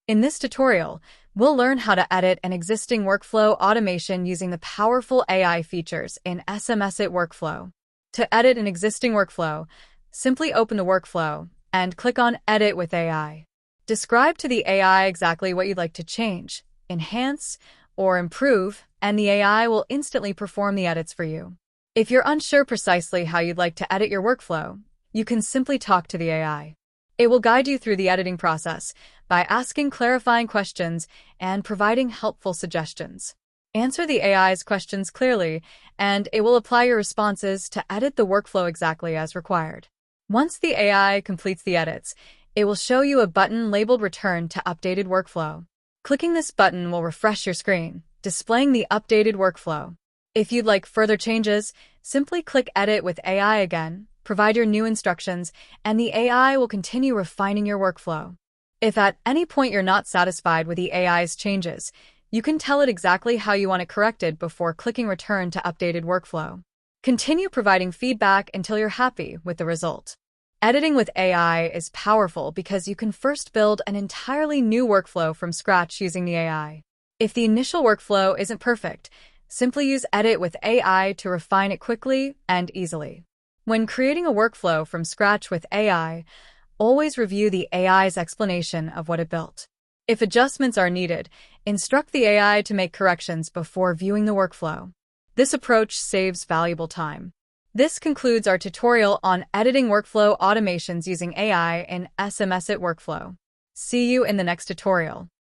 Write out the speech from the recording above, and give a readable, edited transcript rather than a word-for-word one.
In this tutorial, we'll learn how to edit an existing workflow automation using the powerful AI features in SMS-iT Workflow. To edit an existing workflow, simply open the workflow and click on Edit with AI. Describe to the AI exactly what you'd like to change, enhance, or improve, and the AI will instantly perform the edits for you. If you're unsure precisely how you'd like to edit your workflow, you can simply talk to the AI. It will guide you through the editing process by asking clarifying questions and providing helpful suggestions. Answer the AI's questions clearly, and it will apply your responses to edit the workflow exactly as required. Once the AI completes the edits, it will show you a button labeled Return to Updated Workflow. Clicking this button will refresh your screen, displaying the updated workflow. If you'd like further changes, simply click Edit with AI again, provide your new instructions, and the AI will continue refining your workflow. If at any point you're not satisfied with the AI's changes, you can tell it exactly how you want it corrected before clicking Return to Updated Workflow. Continue providing feedback until you're happy with the result. Editing with AI is powerful because you can first build an entirely new workflow from scratch using the AI. If the initial workflow isn't perfect, simply use Edit with AI to refine it quickly and easily. When creating a workflow from scratch with AI, always review the AI's explanation of what it built. If adjustments are needed, instruct the AI to make corrections before viewing the workflow. This approach saves valuable time. This concludes our tutorial on editing workflow automations using AI in SMS-iT Workflow. See you in the next tutorial.